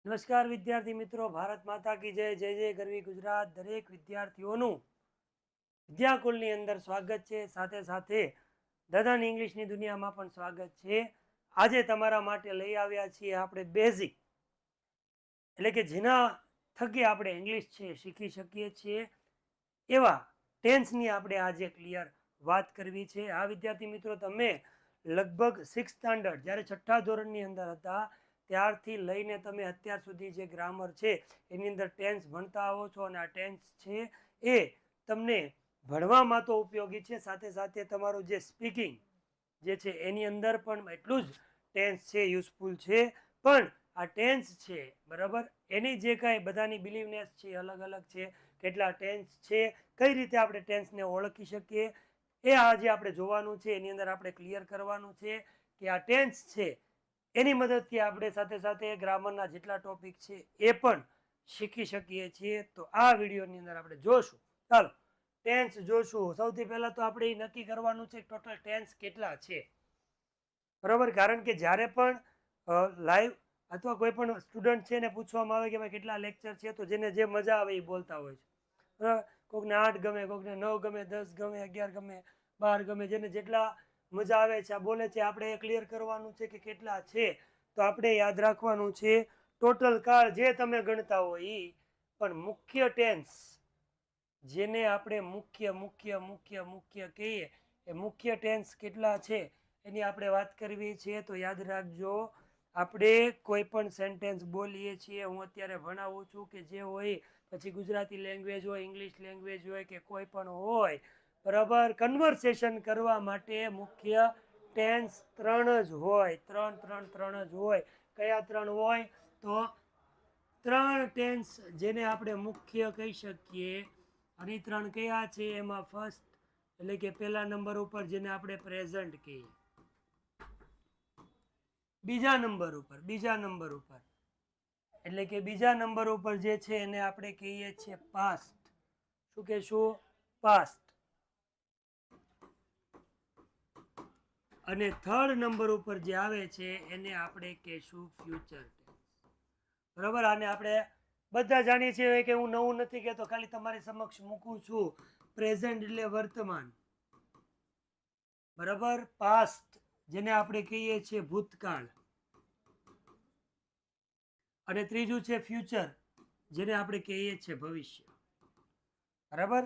નમસ્કાર વિદ્યાર્થી મિત્રો, ભારત માતા કી જય. જય જય ગરવી ગુજરાત. દરેક વિદ્યાર્થીઓનું વિદ્યાકુલની અંદર સ્વાગત છે. સાથે સાથે દાદાની ઇંગ્લિશની દુનિયામાં પણ સ્વાગત છે. આજે તમારા માટે લઈ આવ્યા છીએ આપણે બેઝિક, એટલે કે જેના થકી આપણે ઇંગ્લિશ છે શીખી શકીએ છીએ એવા ટેન્સની આપણે આજે ક્લિયર વાત કરવી છે. આ વિદ્યાર્થી મિત્રો, તમે લગભગ 6th સ્ટાન્ડર્ડ જ્યારે 6ઠા ધોરણની અંદર હતા ત્યારથી લઈને તમે અત્યાર સુધી જે ગ્રામર છે એની અંદર ટેન્સ ભણતા આવો છો, અને આ ટેન્સ છે એ તમને ભણવામાં તો ઉપયોગી છે, સાથે સાથે તમારું જે સ્પીકિંગ જે છે એની અંદર પણ એટલું જ ટેન્સ છે યુઝફુલ છે. પણ આ ટેન્સ છે બરાબર, એની જે કાંઈ બધાની બિલીવનેસ છે અલગ અલગ છે. કેટલા ટેન્સ છે, કઈ રીતે આપણે ટેન્સને ઓળખી શકીએ એ આજે આપણે જોવાનું છે. એની અંદર આપણે ક્લિયર કરવાનું છે કે આ ટેન્સ છે એની મદદથી આપણે સાથે સાથે ગ્રામરના જેટલા ટોપિક છે એ પણ શીખી શકીએ છીએ. તો આ વિડીયોની અંદર આપણે જોશું. ચાલો ટેન્સ જોશું. સૌથી પહેલા તો આપણે એ નક્કી કરવાનું છે ટોટલ ટેન્સ કેટલા છે બરાબર. કારણ કે જ્યારે પણ લાઈવ અથવા કોઈ પણ સ્ટુડન્ટ છે ને પૂછવામાં આવે કે ભાઈ કેટલા લેક્ચર છે, તો જેને જે મજા આવે એ બોલતા હોય છે બરાબર. કોકને 8 ગમે, કોકને 9 ગમે, 10 ગમે, 11 ગમે, 12 ગમે, જેને જેટલા મજા આવે છે આ બોલે છે. આપણે ક્લિયર કરવાનું છે કે કેટલા છે. તો આપણે યાદ રાખવાનું છે ટોટલ કાળ જે તમે ગણતા હોય એ, પણ મુખ્ય ટેન્સ જેને આપણે મુખ્ય મુખ્ય મુખ્ય મુખ્ય કહીએ એ મુખ્ય ટેન્સ કેટલા છે એની આપણે વાત કરવી છે. તો યાદ રાખજો, આપણે કોઈ પણ સેન્ટેન્સ બોલીએ છીએ, હું અત્યારે ભણાવું છું કે જે હોય, પછી ગુજરાતી લેંગ્વેજ હોય, ઇંગ્લિશ લેંગ્વેજ હોય કે કોઈ પણ હોય બરાબર, કન્વર્સેશન કરવા માટે મુખ્ય ટેન્સ 3 જ હોય. 3 જ હોય. કયા 3 હોય? તો 3 ટેન્સ જેને આપણે મુખ્ય કહી શકીએ. અને 3 કયા છે? એમાં ફર્સ્ટ એટલે કે પહેલા નંબર ઉપર જેને આપણે પ્રેઝન્ટ કહીએ, બીજા નંબર ઉપર એટલે કે બીજા નંબર ઉપર જે છે એને આપણે કહીએ છીએ પાસ્ટ. શું કહેશું? પાસ્ટ. અને 3rd નંબર ઉપર જે આવે છે એને આપણે કહેશું ફ્યુચર ટેન્સ બરાબર. આને આપણે બધા જાણીએ છીએ કે હું નવું નથી કહેતો, ખાલી તમારી સમક્ષ મૂકું છું. પ્રેઝન્ટ એટલે વર્તમાન બરાબર. પાસ્ટ જેને આપણે કહીએ છીએ ભૂતકાળ, અને ત્રીજું છે ફ્યુચર જેને આપણે કહીએ છીએ ભવિષ્ય બરાબર.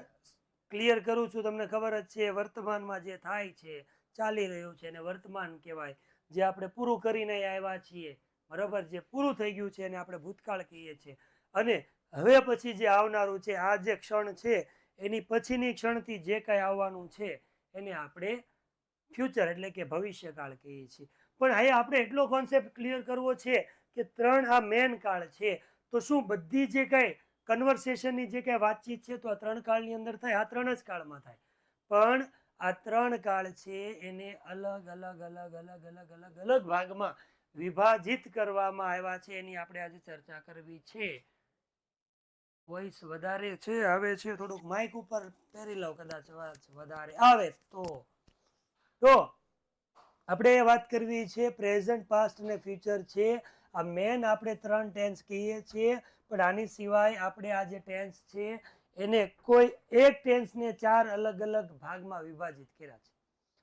ક્લિયર કરું છું, તમને ખબર જ છે વર્તમાનમાં જે થાય છે, ચાલી રહ્યું છે એને વર્તમાન કહેવાય. જે આપણે પૂરું કરીને આવ્યા છીએ બરાબર, જે પૂરું થઈ ગયું છે એને આપણે ભૂતકાળ કહીએ છીએ. અને હવે પછી જે આવનારું છે, આ જે ક્ષણ છે એની પછીની ક્ષણથી જે કાંઈ આવવાનું છે એને આપણે ફ્યુચર એટલે કે ભવિષ્યકાળ કહીએ છીએ. પણ અહીંયા આપણે એટલો કોન્સેપ્ટ ક્લિયર કરવો છે કે 3 આ મેન કાળ છે. તો શું બધી જે કાંઈ કન્વર્સેશનની જે કાંઈ વાતચીત છે તો આ 3 કાળની અંદર થાય? આ 3 જ કાળમાં થાય. પણ આ 3 કાળ છે એને અલગ અલગ અલગ અલગ અલગ અલગ અલગ ભાગમાં વિભાજિત કરવામાં આવ્યા છે. એની આપણે આજે ચર્ચા કરવી છે. વોઇસ વધારે છે આવે છે, થોડુંક માઇક ઉપર પહેરી લો, કદાચ વધારે આવે તો આપણે વાત કરવી છે પ્રેઝન્ટ, પાસ્ટ અને ફ્યુચર છે. આ મેન આપણે 3 ટેન્સ કહીએ છીએ. પણ આની સિવાય આપણે આ જે ટેન્સ છે એને કોઈ એક ટેન્સને 4 અલગ અલગ ભાગમાં વિભાજિત કર્યા છે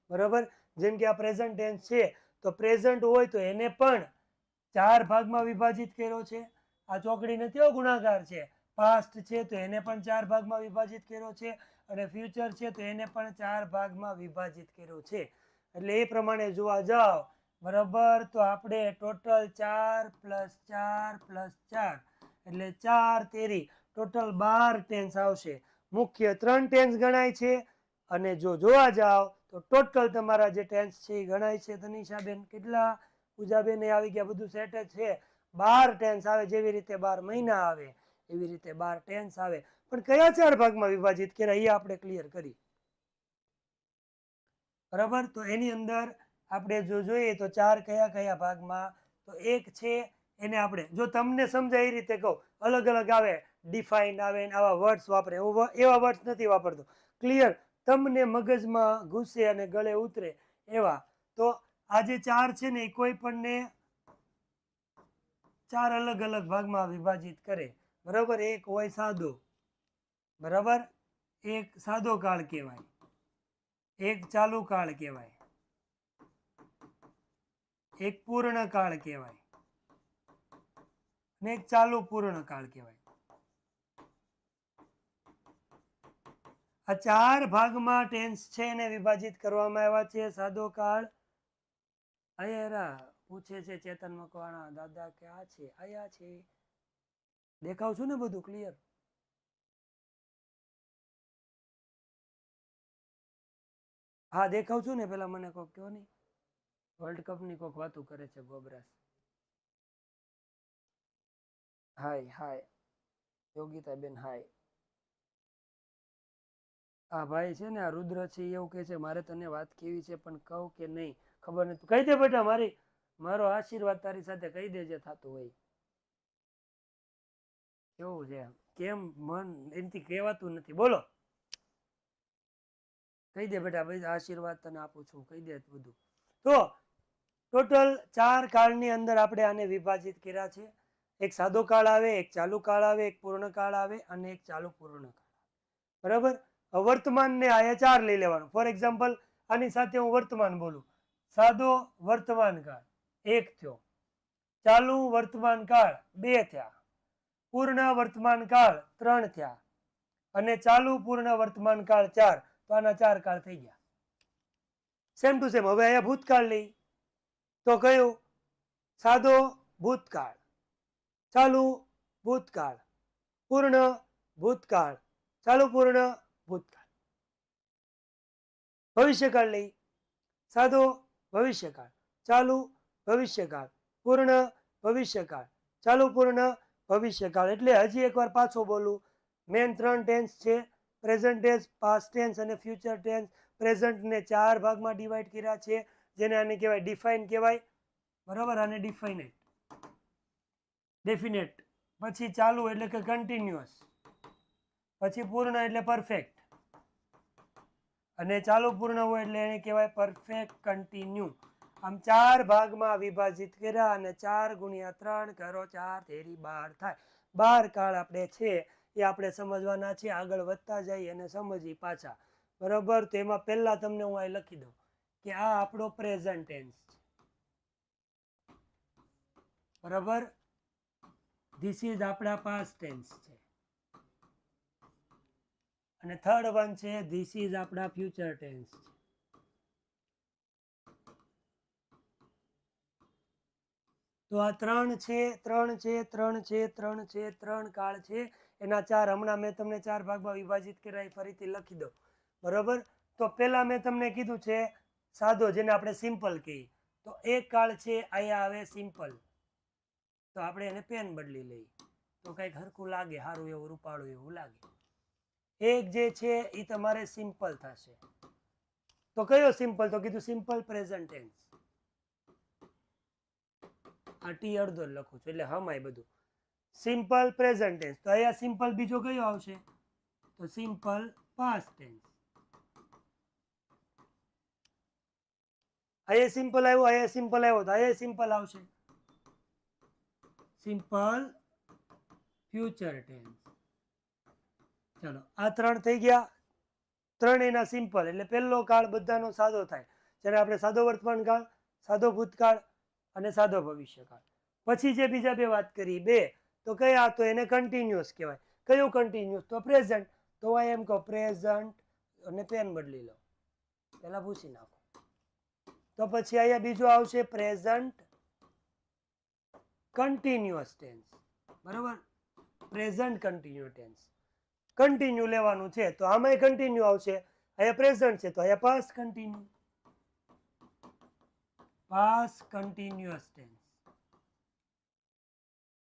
બરાબર. જેમ કે આ પ્રેઝન્ટ ટેન્સ છે તો પ્રેઝન્ટ હોય તો એને પણ 4 ભાગમાં વિભાજિત કર્યો છે. આ ચોકડી નથી, ગુણાકાર છે. પાસ્ટ છે તો એને પણ 4 ભાગમાં વિભાજિત કર્યો છે. અને ફ્યુચર છે તો એને પણ 4 ભાગમાં વિભાજિત કર્યો છે. એટલે એ પ્રમાણે જોવા જાઓ બરાબર, તો આપણે ટોટલ 4 + 4 + 4 એટલે 4 તેરી ટોટલ 12 ટેન્સ આવશે. મુખ્ય 3 ટેન્સ ગણાય છે. અને જો જોવા જાઓ તો ટોટલ તમારા જે ટેન્સ છે એ ગણાય છે. તનિષાબેન કેટલા? પૂજાબેન આવી ગયા, બધું સેટ જ છે. 12 ટેન્સ આવે. જેવી રીતે 12 મહિના આવે એવી રીતે 12 ટેન્સ આવે. પણ કયા 4 ભાગમાં વિભાજિત કર્યા એ આપણે ક્લિયર કરી બરાબર. તો એની અંદર આપણે જો જોઈએ તો 4 કયા કયા ભાગમાં? તો એક છે એને આપણે, જો તમને સમજાય એ રીતે કહું, અલગ અલગ આવે, ડિફાઇન આવે, આવા વર્ડ્સ વાપરે, એવા વર્ડ્સ નથી વાપરતો. ક્લિયર તમને મગજમાં ઘૂસે અને ગળે ઉતરે એવા. તો આ જે 4 છે ને એ કોઈ પણને ચાર અલગ અલગ ભાગમાં વિભાજિત કરે, બરાબર. એક હોય સાદો, બરાબર, એક સાદો કાળ કહેવાય, એક ચાલુ કાળ કહેવાય, એક પૂર્ણ કાળ કહેવાય અને એક ચાલુ પૂર્ણ કાળ કહેવાય. આ ચાર ભાગમાં ટેન્સ છે એને વિભાજિત કરવામાં આવ્યા છે. સાદો કાળ અહીંયા પૂછે છે ચેતન મકવાણા, દાદા ક્યાં છે? આયા છે. દેખાવ છું ને બધું ક્લિયર? હા દેખાવ છું ને? પેલા મને કોક કયો નહીં. વર્લ્ડ કપ ની કોક વાતું કરે છે ગોબરાસ. હાય હાય યોગિતાબેન હાય. આ ભાઈ છે ને આ રુદ્ર છે એવું કે છે મારે તને વાત કેવી છે પણ કહું કે નહીં ખબર નથી. કહી દે બેટા, મારો આશીર્વાદ તારી સાથે કહી દેજે થતું હોય. કેવું છે કેમ મન એનાથી કહેવાતું નથી. બોલો કહી દે બેટા, ભાઈ આશીર્વાદ તને આપું છું, કહી દે બધું. તો ટોટલ ચાર કાળની અંદર આપણે આને વિભાજિત કર્યા છે. એક સાદો કાળ આવે, એક ચાલુ કાળ આવે, એક પૂર્ણ કાળ આવે અને એક ચાલુ પૂર્ણ કાળ, બરાબર. વર્તમાન ને આયા ચાર લઈ લેવાનું. ફોર એક્ઝામ્પલ આની સાથે હું વર્તમાન બોલું. સાદો વર્તમાન કાળ એક થયો, ચાલુ વર્તમાન કાળ બે થયા, પૂર્ણ વર્તમાન કાળ ત્રણ થયા અને ચાલુ પૂર્ણ વર્તમાન કાળ ચાર. તો આના ચાર કાળ થઈ ગયા. Same to same. હવે અહીંયા ભૂતકાળ લઈ તો કયું? સાદો ભૂતકાળ, ચાલુ ભૂતકાળ, પૂર્ણ ભૂતકાળ, ચાલુ પૂર્ણ ભૂતકાળ. ભવિષ્યકાળ લઈ સાદો ભવિષ્યકાળ, ચાલુ ભવિષ્યકાળ, પૂર્ણ ભવિષ્યકાળ, ચાલુ પૂર્ણ ભવિષ્યકાળ. એટલે હજી એકવાર પાછો બોલું. મેન ત્રણ ટેન્સ છે, પ્રેઝન્ટ ટેન્સ, પાસ્ટ ટેન્સ અને ફ્યુચર ટેન્સ. પ્રેઝન્ટને ચાર ભાગમાં ડિવાઈડ કર્યા છે, જેને આને કહેવાય ડિફાઇન કહેવાય, બરાબર. આને ડિફાઇનેટ, ડેફિનેટ, પછી ચાલુ એટલે કે કન્ટિન્યુઅસ, પછી પૂર્ણ એટલે પરફેક્ટ અને ચાલુ પૂર્ણ હોય એટલે એને કહેવાય પરફેક્ટ કન્ટિન્યુ. આમ ચાર ભાગમાં વિભાજિત કર્યા અને 4 ગુણ્યા 3 કરો 4 તેરી 12 થાય. 12 કાળ આપણે છે એ આપણે સમજવાના છે. આગળ વધતા જઈએ અને સમજી પાછા, બરાબર. તો એમાં પહેલા તમને હું અહીં લખી દઉં કે આ આપણો પ્રેઝન્ટ ટેન્સ છે, બરાબર. ધીસ ઇઝ આપણા પાસ્ટ ટેન્સ છે અને થર્ડ વન છે ધીસ ઇઝ આપણા ફ્યુચર ટેન્સ છે. તો આ ત્રણ કાળ છે. એના ચાર હમણાં મેં તમને ચાર ભાગમાં વિભાજિત કર્યા, ફરીથી લખી દો, બરાબર. તો પહેલા મેં તમને કીધું છે સાદો, જેને આપણે સિમ્પલ કહીએ. તો એક કાળ છે અહીંયા આવે સિમ્પલ, તો આપણે એને પેન બદલી લઈએ તો કંઈક હરખું લાગે, સારું એવું રૂપાળું એવું લાગે. એક જે છે એ તમારે સિમ્પલ થશે. તો કયો સિમ્પલ? તો કીધું સિમ્પલ પ્રેઝન્ટ ટેન્સ. આ ટી અડધો લખું છું એટલે હમાય બધું. Simple present tense. તો અહીંયા સિમ્પલ બીજો કયો આવશે? તો સિમ્પલ પાસ્ટ ટેન્સ. અહીંયા સિમ્પલ આવ્યો, અહીંયા સિમ્પલ આવ્યો, તો અહીંયા સિમ્પલ આવશે સિમ્પલ ફ્યુચર ટેન્સ. ચાલો આ ત્રણ થઈ ગયા. ત્રણ એના સિમ્પલ એટલે પહેલો કાળ બધાનો સાદો થાય, જ્યારે આપણે સાદો વર્તમાન કાળ, સાદો ભૂતકાળ અને સાદો ભવિષ્યકાળ. પછી જે બીજા બે વાત કરી બે, તો કયા? તો એને કન્ટિન્યુઅસ કહેવાય. કયું કન્ટિન્યુઅસ? તો પ્રેઝન્ટ. તો એમ કહો પ્રેઝન્ટ અને પેન બદલી લો, પહેલા પૂછી નાખો. તો પછી અહીંયા બીજું આવશે પ્રેઝન્ટ કન્ટિન્યુઅસ ટેન્સ, બરાબર. Present continue tense. કન્ટિન્યુ લેવાનું છે તો આમાં કન્ટિન્યુ આવશે. અહીંયા પ્રેઝન્ટ છે તો અહીંયા past continue, past continuous tense.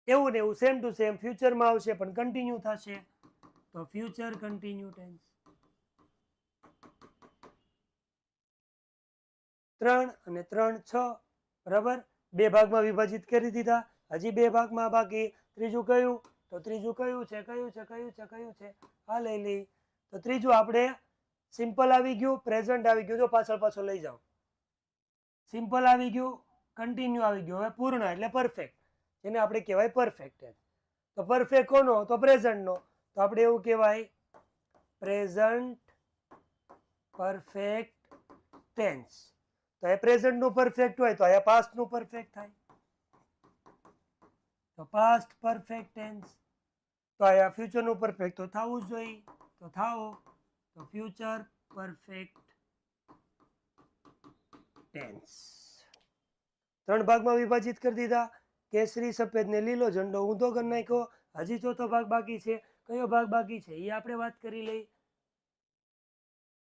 એવું ને એવું સેમ ટુ સેમ ફ્યુચરમાં આવશે પણ કન્ટિન્યુ થશે તો ફ્યુચર કન્ટિન્યુ ટેન્સ. 3 અને 3 6, બરાબર. બે ભાગમાં વિભાજિત કરી દીધા. હજી બે ભાગમાં બાકી. ત્રીજું કયું? તો ત્રીજું કયું છે? આ લઈ લઈ. તો ત્રીજું આપણે સિમ્પલ આવી ગયું, પ્રેઝન્ટ આવી ગયું. તો પાછળ લઈ જાઓ. સિમ્પલ આવી ગયું, કન્ટિન્યુ આવી ગયું. હવે પૂર્ણ એટલે પરફેક્ટ. જેને આપણે કહેવાય પરફેક્ટ ટેન્સ. તો પરફેક્ટ કોનો? તો પ્રેઝન્ટનો. તો આપણે એવું કહેવાય પ્રેઝન્ટ પરફેક્ટ ટેન્સ. તો એ પ્રેઝન્ટનું પરફેક્ટ હોય તો અહીંયા પાસ્ટનું પરફેક્ટ થાય. તો પાસ્ટ પરફેક્ટ ટેન્સ. તો અહીંયા ફ્યુચરનું પરફેક્ટ તો થવું જ જોઈએ. તો થાવો. તો ફ્યુચર પરફેક્ટ ટેન્સ. 3 ભાગમાં વિભાજિત કરી દીધા. કેસરી, સફેદ ને લીલો ઝંડો ઊંધો કરી નાખ્યો. હજી ચોથો ભાગ બાકી છે. કયો ભાગ બાકી છે એ આપણે વાત કરી લઈ.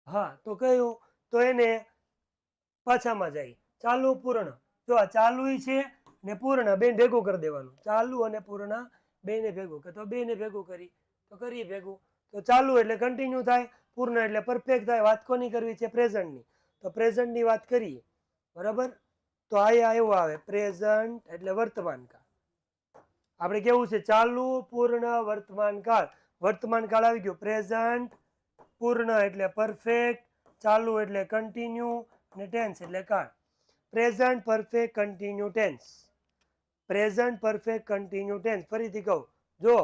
હા, તો કયું? તો એને પાછામાં જાય. ચાલુ પૂર્ણ. જો આ ચાલુ છે ને પૂર્ણ બે ભેગું કરી દેવાનું. ચાલુ અને પૂર્ણ બેને ભેગું કે તો બેને ભેગું કરીએ ભેગું. તો ચાલુ એટલે કન્ટિન્યુ થાય, પૂર્ણ એટલે પરફેક્ટ થાય. વાત કોની કરવી છે? પ્રેઝન્ટની. તો પ્રેઝન્ટની વાત કરીએ, બરાબર. તો અહીંયા એવું આવે પ્રેઝન્ટ એટલે વર્તમાન કાળ. આપણે કેવું છે? ચાલુ, પૂર્ણ, વર્તમાન કાળ. વર્તમાન કાળ આવી ગયું પ્રેઝન્ટ, પૂર્ણ એટલે પરફેક્ટ, ચાલુ એટલે કન્ટિન્યુ અને ટેન્સ એટલે કાળ. Present perfect continue tense. Present perfect continue tense. ફરીથી કહું, જો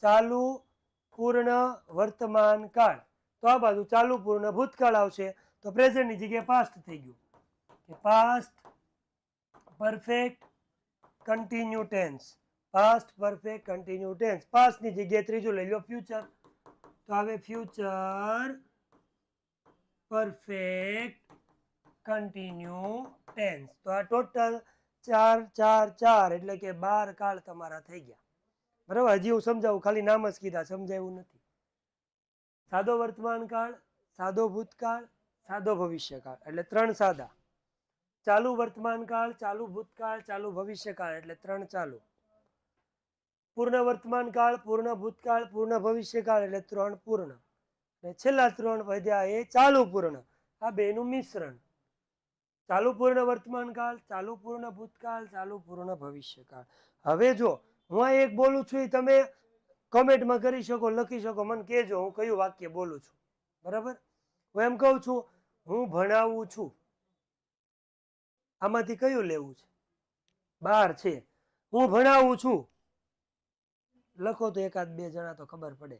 ચાલુ, પૂર્ણ, વર્તમાન કાળ. તો આ બાજુ ચાલુ, પૂર્ણ, ભૂતકાળ આવશે. તો પ્રેઝન્ટની જગ્યાએ પાસ્ટ થઈ ગયું કે past perfect continue tense. Past perfect continue tense. પાસ્ટની જગ્યાએ ત્રીજું લઈ લો ફ્યુચર. તો હવે ફ્યુચર પરફેક્ટ કન્ટિન્યુ ટેન્સ. તો આ ટોટલ 4 4 4 એટલે કે 12 કાળ તમારા થઈ ગયા. બરાબર. હજી હું સમજાવું, ખાલી નામ જ કીધા, સમજાયું નથી. સાદો વર્તમાન કાળ, સાદો ભૂતકાળ, સાદો ભવિષ્યકાળ એટલે 3 સાદા. ચાલુ વર્તમાન કાળ, ચાલુ ભૂતકાળ, ચાલુ ભવિષ્યકાળ એટલે 3 ચાલુ. પૂર્ણ વર્તમાન કાળ, પૂર્ણ ભૂતકાળ, પૂર્ણ ભવિષ્યકાળ એટલે 3 પૂર્ણ. અને છેલ્લા 3 વધ્યા એ ચાલુ પૂર્ણ. આ બેનું મિશ્રણ. ચાલુ પૂર્ણ વર્તમાન કાળ, ચાલુ પૂર્ણ ભૂતકાળ, ચાલુ પૂર્ણ ભવિષ્યકાળ. હવે જો હું આ એક બોલું છું એ તમે કમેન્ટમાં કરી શકો, લખી શકો, મને કહેજો હું કયું વાક્ય બોલું છું. બરાબર. હું એમ કહું છું હું ભણાવું છું. આમાંથી કયું લેવું છે? 12 છે. હું ભણાવું છું. લખો તો એકાદ બે જણા તો ખબર પડે.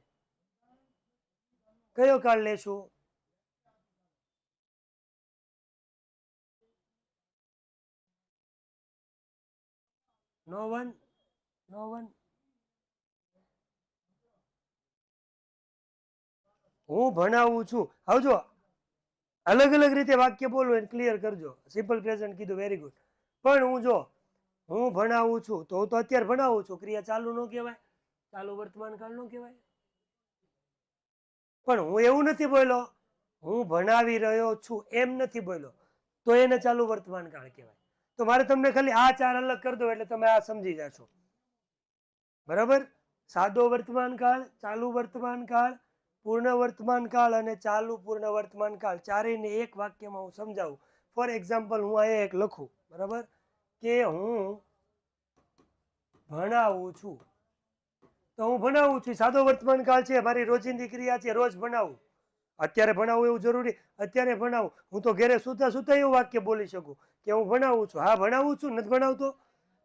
કયો કાળ લેશું? નો વન. હું ભણાવું છું. આવજો અલગ અલગ રીતે વાક્ય બોલવું એને ક્લિયર કરજો. સિમ્પલ પ્રેઝન્ટ કીધું, વેરી ગુડ. પણ હું જો હું ભણાવું છું તો હું તો અત્યારે ભણાવું છું. ક્રિયા ચાલુ ન કહેવાય, ચાલુ વર્તમાન કાળ ન કહેવાય. પણ હું એવું નથી બોલ્યો હું ભણાવી રહ્યો છું, એમ નથી બોલ્યો, તો એને ચાલુ વર્તમાન કાળ કહેવાય. તો મારે તમને ખાલી આ 4 અલગ કરી દો એટલે તમે આ સમજી જશો. બરાબર. સાદો વર્તમાન કાળ, ચાલુ વર્તમાન કાળ, પૂર્ણ વર્તમાન કાળ અને ચાલુ પૂર્ણ વર્તમાન કાળ. ચારેયને એક વાક્યમાં હું સમજાવું. ફોર એક્ઝામ્પલ હું અહીંયા એક લખું, બરાબર, કે હું ભણાવું છું. તો હું ભણાવું છું સાદો વર્તમાન કાળ છે, મારી રોજિંદી ક્રિયા છે, રોજ ભણાવું. અત્યારે ભણાવું એવું જરૂરી? અત્યારે ભણાવું. હું તો ઘરે સુતા સુતા એવું વાક્ય બોલી શકું કે હું ભણાવું છું. હા ભણાવું છું, નથી ભણાવતો.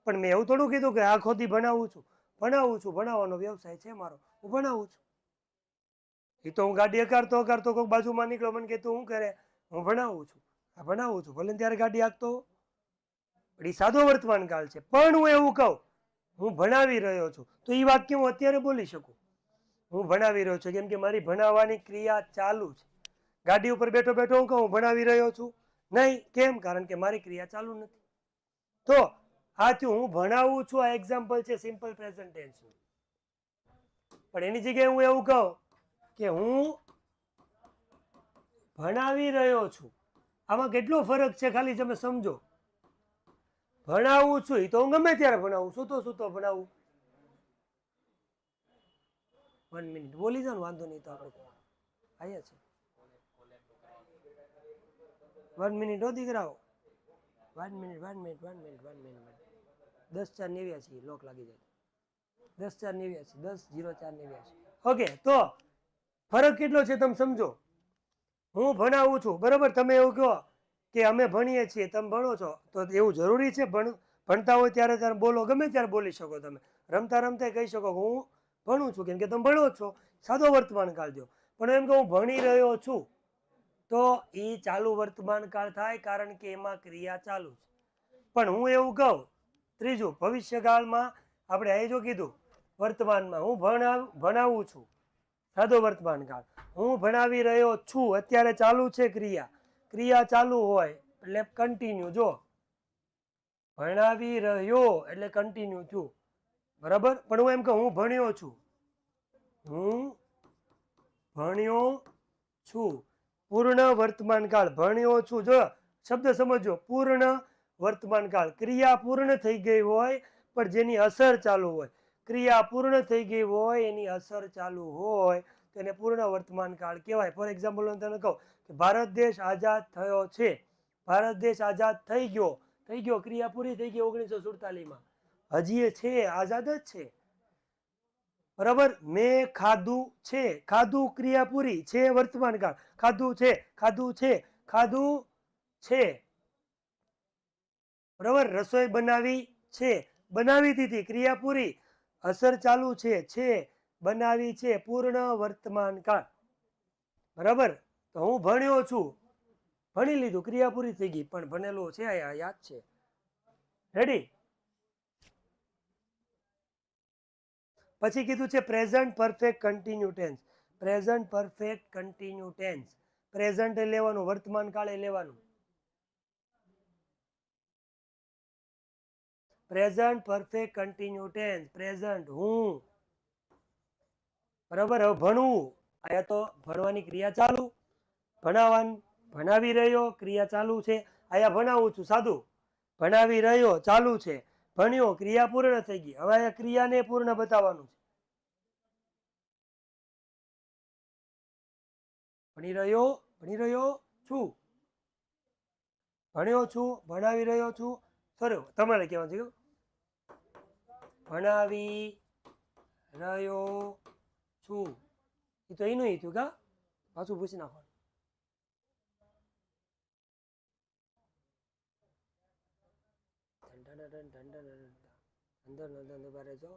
પણ મેં એવું થોડું કીધું કે આખો દી ભણાવું છું. ભણાવવાનો વ્યવસાય છે મારો, હું ભણાવું છું. એ તો હું ગાડી હકારતો કોઈક બાજુમાં નીકળો મને કે તું શું કરે? હું ભણાવું છું. હા ભણાવું છું, ભલે ત્યારે ગાડી હાંકતો. પણ એ સાદો વર્તમાન કાળ છે. પણ હું એવું કહું હું ભણાવી રહ્યો છું તો એ વાક્ય હું અત્યારે બોલી શકું. હું ભણાવી રહ્યો છું કેમ કે મારી ભણાવવાની ક્રિયા ચાલુ છે. ગાડી ઉપર બેઠો બેઠો હું કહું હું ભણાવી રહ્યો છું? નહીં. કેમ? કારણ કે મારી ક્રિયા ચાલુ નથી. તો આ થયું હું ભણાવું છું. આ એક્ઝામ્પલ છે સિમ્પલ પ્રેઝન્ટ ટેન્સનું. પણ એની જગ્યાએ હું એવું કહું કે હું ભણાવી રહ્યો છું. આમાં કેટલો ફરક છે ખાલી તમે સમજો. ભણાવું છું એ તો હું ગમે ત્યારે ભણાવું, સૂતો ભણાવું. 1 મિનિટ બોલી જાઓ, વાંધો નહીં. તો આપણે આયા છે 1 મિનિટ હો દીકરાઓ. 1 મિનિટ 10:04:89 લોક લાગી જાય. 10:04:89 10:04:89. ઓકે. તો ફરક કેટલો છે તમે સમજો. હું ભણાવું છું, બરોબર. તમે એવું કહો કે અમે ભણીએ છીએ, તમે ભણો છો, તો એવું જરૂરી છે ભણતા હોય ત્યારે ત્યારે બોલો, ગમે ત્યારે બોલી શકો તમે. રમતા રમતા કહી શકો હું ભણું છું, કેમ કે તમે ભણો છો. સાદો વર્તમાન કાળ દો. પણ એમ કે હું ભણી રહ્યો છું, તો એ ચાલુ વર્તમાન કાળ થાય, કારણ કે એમાં ક્રિયા ચાલુ છે. પણ હું એવું કહું ત્રીજું ભવિષ્યકાળમાં, આપણે અહીં જો કીધું વર્તમાનમાં હું ભણાવું છું, સાદો વર્તમાન કાળ. હું ભણાવી રહ્યો છું, અત્યારે ચાલુ છે ક્રિયા. ક્રિયા ચાલુ હોય એટલે કન્ટિન્યુ. જો ભણાવી રહ્યો એટલે કન્ટિન્યુ થયું, બરાબર. પણ હું એમ કહું હું ભણ્યો છું, હું ભણ્યો છું, પૂર્ણ વર્તમાન કાળ. ભણ્યો છું, જો શબ્દ સમજો, પૂર્ણ વર્તમાન કાળ. ક્રિયા પૂર્ણ થઈ ગઈ હોય પણ જેની અસર ચાલુ હોય. ક્રિયા પૂર્ણ થઈ ગઈ હોય એની અસર ચાલુ હોય તેને પૂર્ણ વર્તમાન કાળ કહેવાય. ફોર એક્ઝામ્પલ હું તમને કહું કે ભારત દેશ આઝાદ થયો છે. ભારત દેશ આઝાદ થઈ ગયો, ક્રિયા પૂરી થઈ ગઈ 1947માં. હજી એ છે, આઝાદ જ છે, બરાબર. મેં ખાધું છે, ખાધું ક્રિયા પૂરી છે, વર્તમાન કાળ. ખાધું છે, ખાધું છે, ખાધું છે, બરાબર. રસોઈ બનાવી છે, બનાવી દીધી, ક્રિયા પૂરી, અસર ચાલુ છે, બનાવી છે, પૂર્ણ વર્તમાન કાળ, બરાબર. તો હું ભણ્યો છું, ભણી લીધું, ક્રિયા પૂરી થઈ ગઈ, પણ ભણેલું છે યાદ છે. રેડી. પછી કીધું છે present perfect continue tense. Present perfect continue tense. Present એ લેવાનું, વર્તમાન કાળે લેવાનું. Present perfect continue tense. Present હું, બરાબર. હવે ભણવું, અહીંયા તો ભણવાની ક્રિયા ચાલુ, ભણાવી રહ્યો, ક્રિયા ચાલુ છે. અહીંયા ભણાવું છું, સાદું. ભણાવી રહ્યો ચાલુ છે, ભણ્યો ક્રિયા પૂર્ણ થઈ ગઈ. હવે અહીંયા ક્રિયાને પૂર્ણ બતાવવાનું છે. ભણી રહ્યો છું, ભણ્યો છું, ભણાવી રહ્યો છું. સોરી, તમારે કહેવાનું છે, ભણાવી રહ્યો છું. એ તો એનું થયું કા, પાછું પૂછી નાખવાનું. અંદર બારે જો.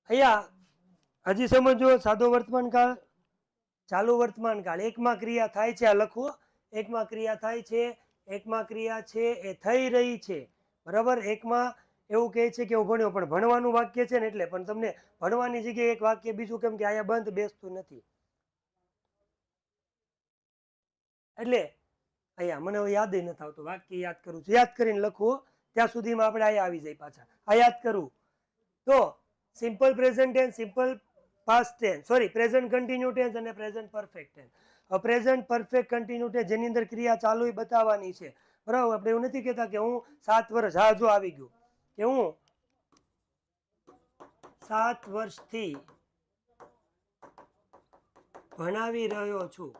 અહીંયા હજી સમજો, સાદો વર્તમાન કાળ, ચાલુ વર્તમાન કાળ. એકમાં ક્રિયા થાય છે, આ લખવું. એકમાં ક્રિયા થાય છે, એકમાં ક્રિયા છે એ થઈ રહી છે, બરાબર. એકમાં એવું કહે છે કે હું ભણ્યો, પણ ભણવાનું વાક્ય છે ને એટલે. પણ તમને ભણવાની જગ્યાએ એક વાક્ય બીજું, કેમ કે અહીંયા બંધ બેસતું નથી, એટલે અહીંયા મને યાદ નથી આવતું. વાક્ય યાદ કરું છું, યાદ કરીને લખવું, ત્યાં સુધીમાં આપણે અહીંયા આવી જાય પાછા. આ યાદ કરવું તો simple present tense, simple past tense, sorry, present continue tense અને present perfect tense. Present perfect continue tense જેની અંદર ક્રિયા ચાલુ બતાવવાની છે, બરાબર. આપણે એવું નથી કહેતા કે હું 7 વર્ષ, હા જો આવી ગયું, કે હું 7 વર્ષથી ભણાવી રહ્યો છું.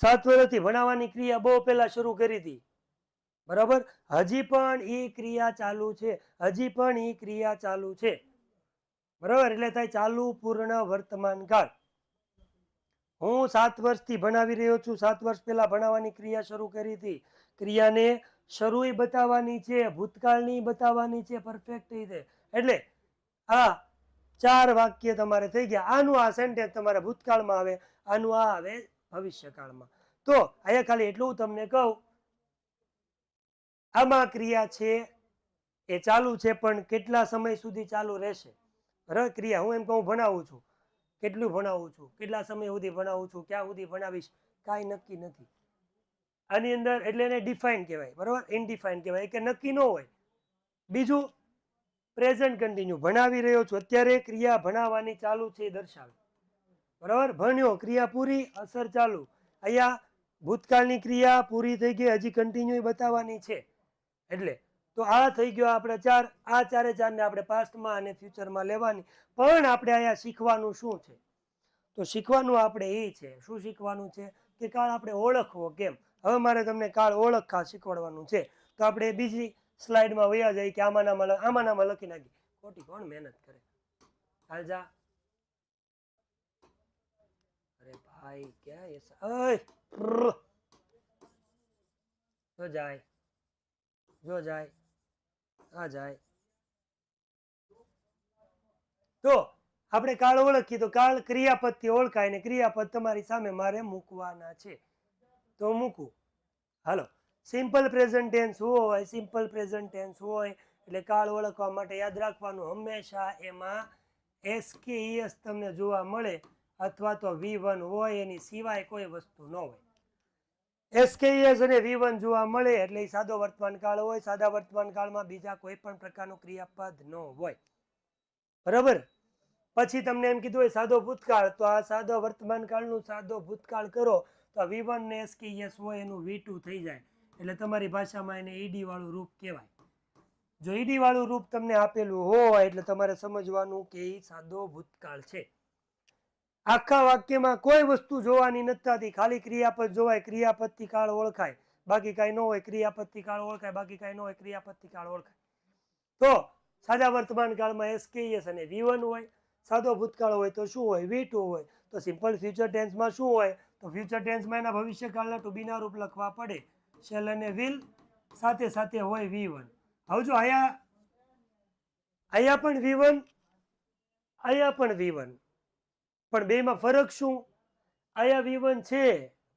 7 વર્ષથી ભણાવવાની ક્રિયા બહુ પહેલા શરૂ કરી હતી, બરાબર. હજી પણ એ ક્રિયા ચાલુ છે, હજી પણ એ ક્રિયા ચાલુ છે, બરાબર. એટલે થાય ચાલુ પૂર્ણ વર્તમાન કાળ. હું 7 વર્ષથી ભણાવી રહ્યો છું, 7 વર્ષ પહેલા ભણાવવાની ક્રિયા શરૂ કરી હતી. ક્રિયાને શરૂ બતાવવાની છે, ભૂતકાળની બતાવવાની છે, પરફેક્ટ રીતે. એટલે આ 4 વાક્ય તમારે થઈ ગયા. આનું આ સેન્ટેન્સ તમારે ભૂતકાળમાં આવે, આનું આ આવે ભવિષ્યકાળમાં. તો અહીંયા ખાલી એટલું તમને કહું, આમાં ક્રિયા છે એ ચાલુ છે, પણ કેટલા સમય સુધી ચાલુ રહેશે, બરાબર. ક્રિયા હું એમ કહું ભણાવું છું, કેટલું ભણાવું છું, કેટલા સમય સુધી ભણાવું છું, ક્યાં સુધી ભણાવીશ, કાંઈ નક્કી નથી આની અંદર. એટલે એને ડિફાઇન કહેવાય, બરાબર. ઇનડિફાઇન કહેવાય, કે નક્કી ન હોય. બીજું પ્રેઝન્ટ કન્ટિન્યુ, ભણાવી રહ્યો છું, અત્યારે ક્રિયા ભણાવવાની ચાલુ છે એ દર્શાવે, બરાબર. ભણ્યો, ક્રિયા પૂરી, અસર ચાલુ. અહીંયા ભૂતકાળની ક્રિયા પૂરી થઈ ગઈ, હજી કન્ટિન્યુ બતાવવાની છે, એટલે તો આ થઈ ગયો આપણે 4. આ ચારે ચારને આપણે પાસ્ટમાં અને ફ્યુચરમાં લેવાની. પણ આપણે અહીંયા શીખવાનું શું છે? તો શીખવાનું આપણે એ છે, શું શીખવાનું છે કે કાળ આપણે ઓળખવો કેમ. હવે મારે તમને કાળ ઓળખા શીખવાડવાનું છે. તો આપણે બીજી સ્લાઇડમાં વયા જાય કે આમાં લખી નાખી. ખોટી કોણ મહેનત કરે? હાલ જા. અરે ભાઈ ક્યાં જો જાય, જો જાય, આ જાય. તો આપણે કાળ ઓળખીએ તો કાળ ક્રિયાપદથી ઓળખાય ને ક્રિયાપદ તમારી સામે મારે મૂકવાના છે. તો મૂકું. હાલો, સિમ્પલ પ્રેઝન્ટ ટેન્સ હોય, સિમ્પલ પ્રેઝન્ટ ટેન્સ હોય એટલે કાળ ઓળખવા માટે યાદ રાખવાનું હંમેશા એમાં એસકેઈએસ તમને જોવા મળે અથવા તો V1 હોય, એની સિવાય કોઈ વસ્તુ ન હોય. એસકેઈએસ અને V1 જોવા મળે એટલે સાદો વર્તમાન કાળ હોય. સાદા વર્તમાન કાળમાં બીજા કોઈ પણ પ્રકારનું ક્રિયાપદ ન હોય. બરાબર. પછી તમને એમ કીધું હોય સાદો ભૂતકાળ, તો આ સાદો વર્તમાન કાળનું સાદો ભૂતકાળ કરો તો V1 ને એસકેઈએસ હોય એનું V2 થઈ જાય. એટલે તમારી ભાષામાં એને ઈડી વાળું રૂપ કહેવાય. જો ઈડી વાળું રૂપ તમને આપેલું હોય એટલે તમારે સમજવાનું કે એ સાદો ભૂતકાળ છે. આખા વાક્યમાં કોઈ વસ્તુ જોવાની નથી, ખાલી ક્રિયાપદ જોવાય. ક્રિયાપદથી કાળ ઓળખાય, બાકી કાંઈ ન હોય. ક્રિયાપદથી કાળ ઓળખાય, બાકી કાંઈ ન હોય. ક્રિયાપદથી કાળ ઓળખાય. તો સાદા વર્તમાન કાળમાં એસકેઈએસ અને V1 હોય. સાદો ભૂતકાળ હોય તો શું હોય? V2 હોય. તો સિમ્પલ ફ્યુચર ટેન્સમાં શું હોય? તો ફ્યુચર ટેન્સમાં એના ભવિષ્યકાળના ટુ બીના રૂપ લખવા પડે. શેલ અને વિલ સાથે સાથે હોય V1. હવે જો અહીંયા પણ V1, અહીંયા પણ V1, પણ બેમાં ફરક શું? અહીંયા V1 છે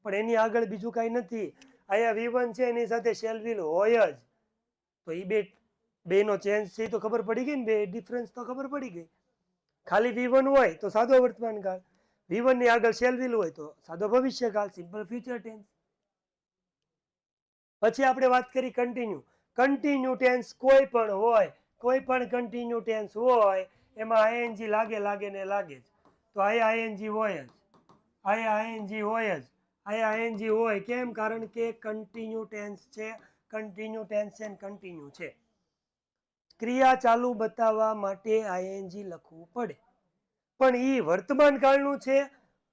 પણ એની આગળ બીજું કાંઈ નથી. અહીંયા V1 છે એની સાથે શેલ વિલ હોય જ. તો એ બેનો ચેન્જ છે તો ખબર પડી ગઈ ને, બે ડિફરન્સ તો ખબર પડી ગઈ. ખાલી V1 હોય તો સાદો વર્તમાન કાળ, V1 ની આગળ શેલ વિલ હોય તો સાદો ભવિષ્યકાળ, સિમ્પલ ફ્યુચર ટેન્સ. પછી આપણે વાત કરી કન્ટિન્યુ. કન્ટિન્યુ ટેન્સ કોઈ પણ હોય, કોઈ પણ કન્ટિન્યુ ટેન્સ હોય એમાં આઈએનજી લાગે ને લાગે જ. તો અહીંયા આઈએનજી હોય જ, અહીંયા આઈએનજી હોય જ, અહીંયા આઈએનજી હોય. કેમ? કારણ કે કન્ટિન્યુ ટેન્સ છે, કન્ટિન્યુ ટેન્સ છે, કન્ટિન્યુ છે. ક્રિયા ચાલુ બતાવવા માટે આઈએનજી લખવું પડે. પણ એ વર્તમાન કાળનું છે,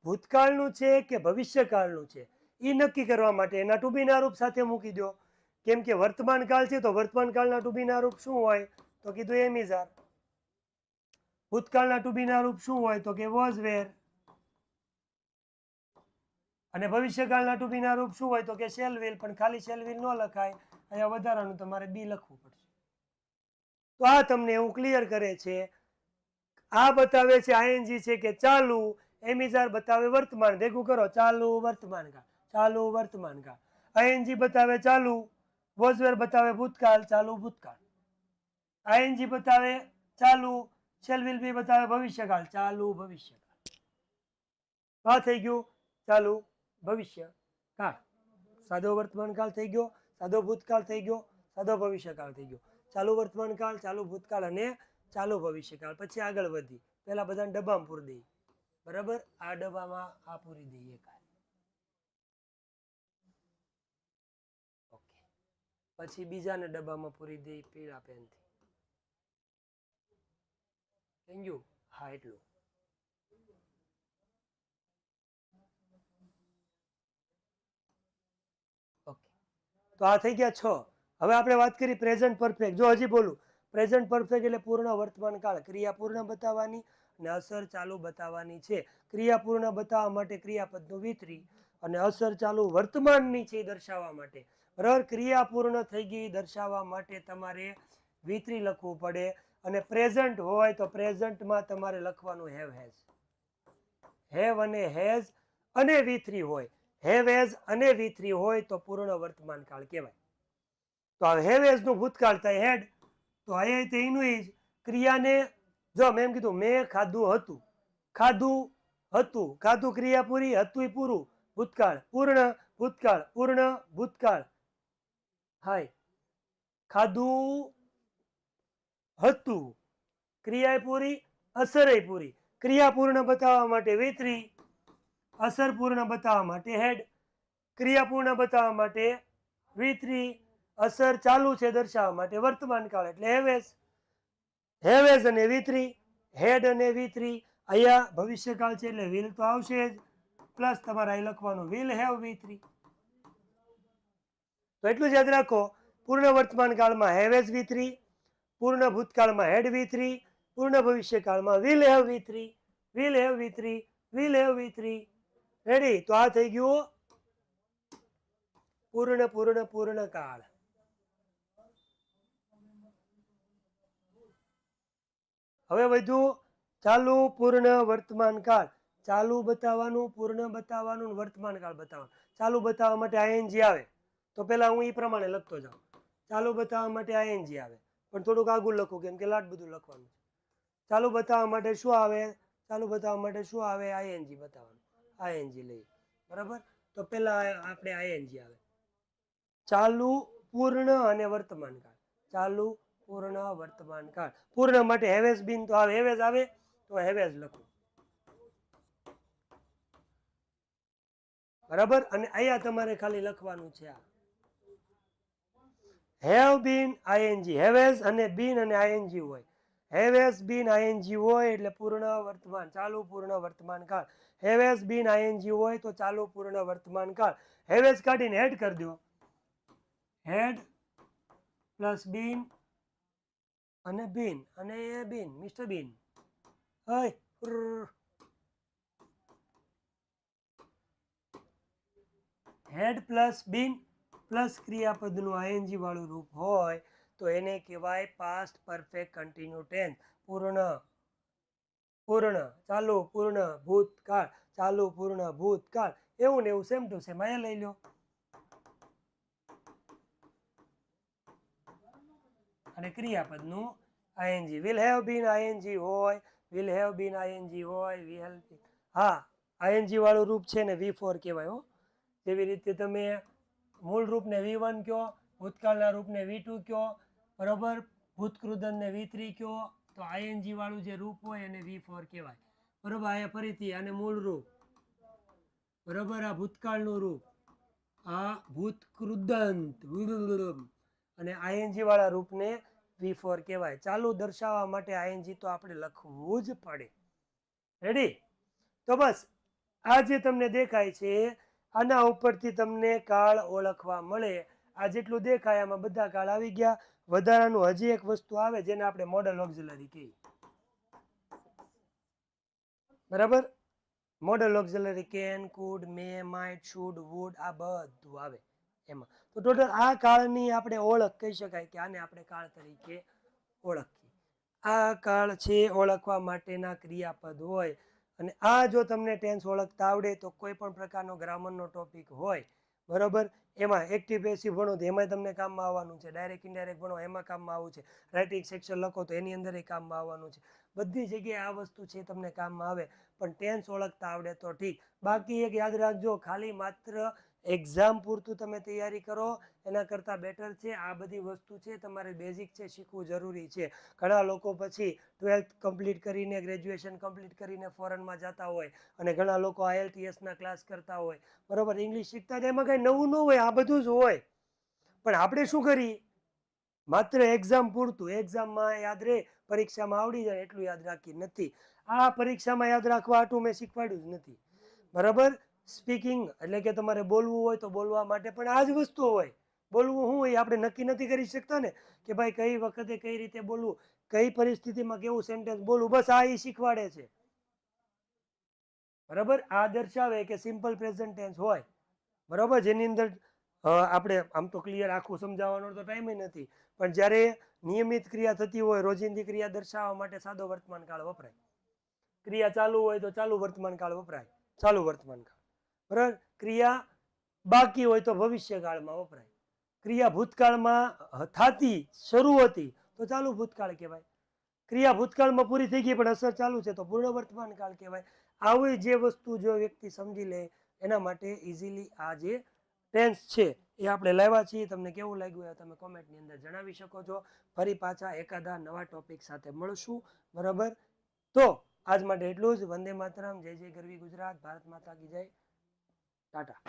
ભૂતકાળનું છે કે ભવિષ્યકાળનું છે એ નક્કી કરવા માટે એના ટુ બીના રૂપ સાથે મૂકી દો. કેમ કે વર્તમાન કાળ છે તો વર્તમાન કાળના ટુ બીના રૂપ શું હોય? તો કીધું એમ ઇઝ આર. ભૂતકાળના ટુ બીના રૂપ શું હોય? તો કે વોઝ વેર. અને ભવિષ્યકાળના ટુ બીના રૂપ શું હોય? તો કે શેલ વિલ. પણ ખાલી શેલ વિલ ન લખાય, અહીંયા વધારાનું તમારે બી લખવું પડશે. તો આ તમને એવું ક્લિયર કરે છે. આ બતાવે છે આઈએનજી છે કે ચાલુ, એમિઝાર બતાવે વર્તમાન. ભેગું કરો, ચાલુ વર્તમાન કાળ, ચાલુ વર્તમાન કાળ. આઈએનજી બતાવે ચાલુ, વોઝવેર બતાવે ભૂતકાળ, ચાલુ ભૂતકાળ. આઈએનજી બતાવે ચાલુ, શેલ વિલ બી બતાવે ભવિષ્યકાળ, ચાલુ ભવિષ્યકાળ. આ થઈ ગયું ચાલુ ભવિષ્યકાળ. સાદો વર્તમાન કાળ થઈ ગયો, સાદો ભૂતકાળ થઈ ગયો, સાદો ભવિષ્યકાળ થઈ ગયો. ચાલુ વર્તમાન કાળ, ચાલુ ભૂતકાળ અને ચાલુ ભવિષ્યકાળ. પછી આગળ વધી, પહેલા બધાને ડબ્બામાં પૂરી દઈએ. બરાબર, આ ડબ્બામાં આ પૂરી દઈએ. ઓકે, પછી બીજાને ડબ્બામાં પૂરી દઈએ પીળા પેનથી. Thank you. હા, એટલું. ઓકે, તો આ થઈ ગયા 6. હવે આપણે વાત કરી પ્રેઝન્ટ પરફેક્ટ. જો હજી બોલું, પ્રેઝન્ટ પરફેક્ટ એટલે પૂર્ણ વર્તમાન કાળ. ક્રિયા પૂર્ણ બતાવવાની અને અસર ચાલુ બતાવવાની છે. ક્રિયા પૂર્ણ બતાવવા માટે ક્રિયાપદનું V3 અને અસર ચાલુ વર્તમાનની છે દર્શાવવા માટે. બરાબર, ક્રિયા પૂર્ણ થઈ ગઈ દર્શાવવા માટે તમારે V3 લખવું પડે. અને પ્રેઝન્ટ હોય તો પ્રેઝન્ટમાં તમારે લખવાનું હેવ હેઝ. હેવ અને હેઝ અને V3 હોય. હેવ હેઝ અને V3 હોય તો પૂર્ણ વર્તમાન કાળ કહેવાય. તો આ હેવ હેઝ નું ભૂતકાળ થાય હેડ. તો અહીંયા તેનું જ ક્રિયાને, જો મેં એમ કીધું મેં ખાધું હતું, ખાધું હતું, ખાધું ક્રિયા પૂરી, હતું પૂરું, ભૂતકાળ પૂર્ણ, ભૂતકાળ પૂર્ણ, ભૂતકાળ. હાય, ખાધું હતું, ક્રિયા પૂરી, અસર પૂરી. ક્રિયા પૂર્ણ બતાવવા માટે V3, અસર પૂર્ણ બતાવવા માટે હેડ. ક્રિયા પૂર્ણ બતાવવા માટે V3, અસર ચાલુ છે દર્શાવવા માટે વર્તમાન કાળ એટલે હેવેઝ અને V3, હેડ અને V3. અહીંયા ભવિષ્યકાળ છે એટલે વિલ તો આવશે જ, પ્લસ તમારે અહીં લખવાનું વિલ હેવ V3. તો એટલું જ યાદ રાખો, પૂર્ણ વર્તમાન કાળમાં હેવેઝ V3, પૂર્ણ ભૂતકાળમાં હેડ V3, પૂર્ણ ભવિષ્યકાળમાં will have V3, will have V3, will have V3. Ready? તો આ થઈ ગયું પૂર્ણ કાળ. હવે વધ્યું ચાલુ પૂર્ણ વર્તમાન કાળ. ચાલુ બતાવવાનું, પૂર્ણ બતાવવાનું, વર્તમાન કાળ બતાવવાનું. ચાલુ બતાવવા માટે ING આવે તો પેલા હું એ પ્રમાણે લખતો જાઉં. ચાલુ બતાવવા માટે ING આવે, પણ થોડુંક આગું લખું કેમ કે લાટ બધું લખવાનું છે. ચાલુ બતાવવા માટે શું આવે? ચાલુ બતાવવા માટે શું આવે? ING બતાવવાનું. ING લઈએ, બરાબર? તો પેલા આપણે ING આવે. ચાલુ પૂર્ણ અને વર્તમાન કાળ. ચાલુ પૂર્ણ વર્તમાન કાળ. પૂર્ણ માટે હેવેઝ બીન તો આવે, હેવેઝ આવે તો હેવેઝ લખું, બરાબર? અને અહીંયા તમારે ખાલી લખવાનું છે આ હેવ બીન ING. હેવેઝ અને બીન અને ING હોય, હેવેઝ બીન ING હોય એટલે પૂર્ણ વર્તમાન, ચાલુ પૂર્ણ વર્તમાન કાળ. હેવેઝ બીન ING હોય તો ચાલુ પૂર્ણ વર્તમાન કાળ. હેવેઝ કાઢીને હેડ કરી દો, હેડ પ્લસ બીન અને બીન અને been, mister Bean. Had plus been plus ક્રિયાપદનું ING વાળું રૂપ હોય તો એને કહેવાય પાસ્ટ પરફેક્ટ કન્ટિન્યુ ટેન્સ. પૂર્ણ ચાલુ પૂર્ણ ભૂતકાળ, ચાલુ પૂર્ણ ભૂતકાળ. એવું ને એવું સેમ ટુ સેમ અહીંયા લઈ લો. અને ક્રિયાપદનું ING. Will have been ING હોય, વિલ હેવ બીન ING હોય, હા ING વાળું રૂપ છે ને V4 કહેવાય હો. જેવી રીતે તમે મૂળ રૂપને V1 કયો, ભૂતકાળના રૂપને V2 કયો, બરોબર? ભૂતકૃદનને V3 કયો, તો ING વાળું જે રૂપ હોય એને V4 કહેવાય, બરોબર? અહીંયા ફરીથી આને મૂળ રૂપ, બરોબર? આ ભૂતકાળનું રૂપ, આ ભૂતકૃદંત, અને ING વાળા રૂપને V4 કહેવાય. ચાલુ દર્શાવવા માટે ING તો આપણે લખવું જ પડે. રેડી? તો બસ આ જે તમને દેખાય છે આના ઉપરથી તમને કાળ ઓળખવા મળે. આ જેટલું દેખાય આમાં બધા કાળ આવી ગયા. વધારાનું હજી એક વસ્તુ આવે જેને આપણે મોડલ ઓક્ઝિલરી કહીએ, બરાબર? Modal auxiliary can, could, may, might, should, would, આ બધું આવે એમાં. તો ટોટલ આ કાળની આપણે ઓળખ કહી શકાય કે આને આપણે કાળ તરીકે ઓળખીએ. આ કાળ છે ઓળખવા માટેના ક્રિયાપદ હોય. અને આ જો તમને ટેન્સ ઓળખતા આવડે તો કોઈ પણ પ્રકારનો ગ્રામરનો ટોપિક હોય, બરોબર? એમાં એક્ટિવ પેસિવ ભણો તો એમાં તમને કામમાં આવવાનું છે, ડાયરેક્ટ ઇનડાયરેક્ટ ભણો એમાં કામમાં આવવું છે, રાઇટિંગ સેક્શન લખો તો એની અંદર કામમાં આવવાનું છે. બધી જગ્યાએ આ વસ્તુ છે તમને કામમાં આવે, પણ ટેન્સ ઓળખતા આવડે તો ઠીક. બાકી એક યાદ રાખજો, ખાલી માત્ર એક્ઝામ પૂરતું તમે તૈયારી કરો એના કરતાં બેટર છે આ બધી વસ્તુ છે તમારે બેઝિક છે શીખવું જરૂરી છે. ઘણા લોકો પછી 12th કમ્પ્લીટ કરીને, ગ્રેજ્યુએશન કમ્પ્લીટ કરીને ફોરેનમાં જતા હોય, અને ઘણા લોકો IELTSના ક્લાસ કરતા હોય, બરોબર? ઇંગ્લિશ શીખતા હોય એમાં કંઈ નવું ન હોય, આ બધું જ હોય. પણ આપણે શું કરીએ? માત્ર એક્ઝામ પૂરતું, એક્ઝામમાં યાદ રહે, પરીક્ષામાં આવડી જાય એટલું યાદ રાખી નથી. આ પરીક્ષામાં યાદ રાખવા આટલું મેં શીખવાડ્યું જ નથી, બરાબર? સ્પીકિંગ એટલે કે તમારે બોલવું હોય તો બોલવા માટે પણ આ જ વસ્તુ હોય. બોલવું શું હોય આપણે નક્કી નથી કરી શકતા ને કે ભાઈ કઈ વખતે કઈ રીતે બોલવું, કઈ પરિસ્થિતિમાં કેવું સેન્ટેન્સ બોલવું, બસ આ એ શીખવાડે છે, બરાબર? આ દર્શાવે કે સિમ્પલ પ્રેઝન્ટ ટેન્સ હોય, બરાબર? જેની અંદર આપણે આમ તો ક્લિયર આખું સમજાવવાનો તો ટાઈમ નથી, પણ જ્યારે નિયમિત ક્રિયા થતી હોય, રોજિંદી ક્રિયા દર્શાવવા માટે સાદો વર્તમાન કાળ વપરાય. ક્રિયા ચાલુ હોય તો ચાલુ વર્તમાન કાળ વપરાય, ચાલુ વર્તમાન કાળ, બરાબર? ક્રિયા બાકી હોય તો ભવિષ્યકાળમાં વપરાય. ક્રિયા ભૂતકાળમાં થતી શરૂ હતી તો ચાલુ ભૂતકાળ કહેવાય. ક્રિયા ભૂતકાળમાં પૂરી થઈ ગઈ પણ અસર ચાલુ છે તો પૂર્ણ વર્તમાન કાળ કહેવાય. આવી જે વસ્તુ જો વ્યક્તિ સમજી લે એના માટે ઇઝીલી આ જે ટેન્સ છે એ આપણે લાવ્યા છીએ. તમને કેવું લાગ્યું એ તમે કોમેન્ટની અંદર જણાવી શકો છો. ફરી પાછા એકાદા નવા ટોપિક સાથે મળશું, બરાબર? તો આજ માટે એટલું જ. વંદે માતરમ, જય જય ગરવી ગુજરાત, ભારત માતા કી જય, ટાટા.